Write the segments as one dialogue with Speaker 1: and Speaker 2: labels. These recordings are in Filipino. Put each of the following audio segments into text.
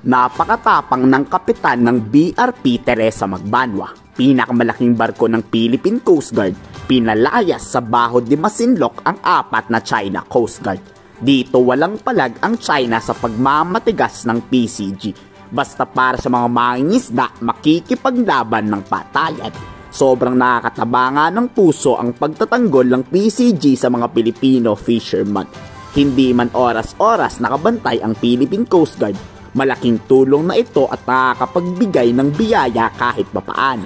Speaker 1: Napakatapang ng kapitan ng BRP Teresa Magbanwa, pinakamalaking barko ng Philippine Coast Guard, pinalayas sa Baho de Masinloc ang 4 na China Coast Guard. Dito walang palag ang China sa pagmamatigas ng PCG. Basta para sa mga mangingisda, makikipaglaban ng patayan. Sobrang nakakataba nga ng puso ang pagtatanggol ng PCG sa mga Pilipino fishermen. Hindi man oras-oras nakabantay ang Philippine Coast Guard, malaking tulong na ito at nakakapagbigay ng biyaya kahit papaano.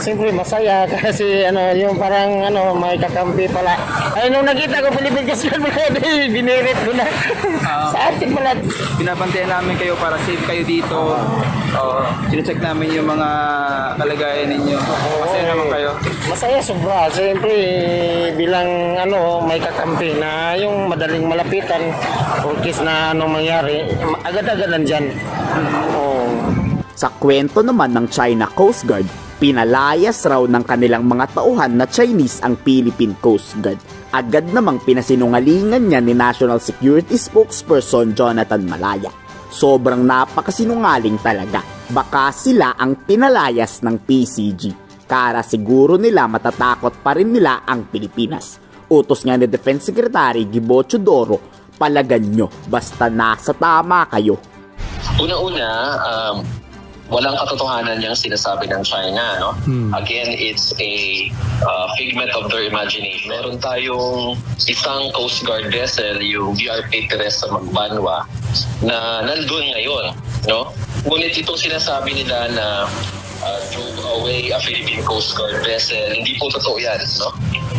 Speaker 2: Siyempre masaya kasi yung parang may kakampi pala. Ay nung nakita ko Philippine Coast Guard binirit ko na. Sa atin pala.
Speaker 3: Binabantayan namin kayo para safe kayo dito. Sinecheck namin yung mga kalagayan ninyo. Masaya naman kayo.
Speaker 2: Masaya sobra. Siyempre bilang may kakampi na yung madaling malapitan. Kung na mangyari, agad-agad nandyan.
Speaker 1: Sa kwento naman ng China Coast Guard, pinalayas raw ng kanilang mga tauhan na Chinese ang Philippine Coast Guard. Agad namang pinasinungalingan niya ni National Security Spokesperson Jonathan Malaya. Sobrang napakasinungaling talaga. Baka sila ang pinalayas ng PCG. Kara siguro nila matatakot pa rin nila ang Pilipinas. Utos nga ni Defense Secretary Gibo Chodoro, palagan nyo, basta nasa tama kayo.
Speaker 4: Una-una, walang katotohanan yung sinasabi ng China, no? Again, it's a figment of their imagination. Meron tayong isang Coast Guard vessel, yung BRP Teresa Magbanwa, na nandun ngayon, no? Ngunit itong sinasabi nila na drove away a Philippine Coast Guard vessel, hindi po totoo yan,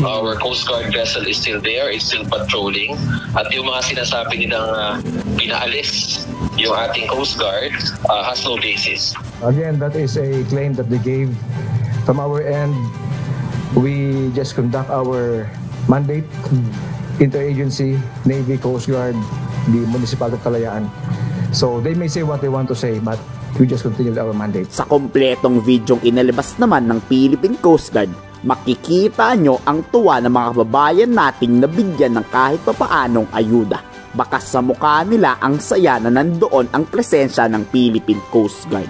Speaker 4: no? Our Coast Guard vessel is still there, it's still patrolling, at yung mga sinasabi nilang pinaalis yung ating Coast Guard has no basis.
Speaker 5: Again, that is a claim that they gave. From our end, we just conduct our mandate, interagency, Navy, Coast Guard, the Municipal of Kalayaan. So they may say what they want to say, but we just continue our mandate.
Speaker 1: Sa kompletong videong inalabas naman ng Philippine Coast Guard, makikita nyo ang tuwa ng mga kababayan nating nabigyan ng kahit papaanong ayuda. Baka sa mukha nila ang saya na nandoon ang presensya ng Philippine Coast Guard.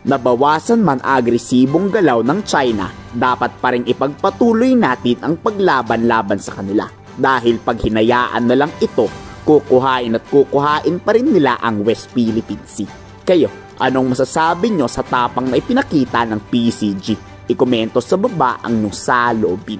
Speaker 1: Nabawasan man agresibong galaw ng China, dapat pa rin ipagpatuloy natin ang paglaban-laban sa kanila. Dahil pag hinayaan na lang ito, kukuhain at kukuhain pa rin nila ang West Philippine Sea. Kayo, anong masasabi nyo sa tapang na ipinakita ng PCG? Ikomento sa baba ang inyong saloobin.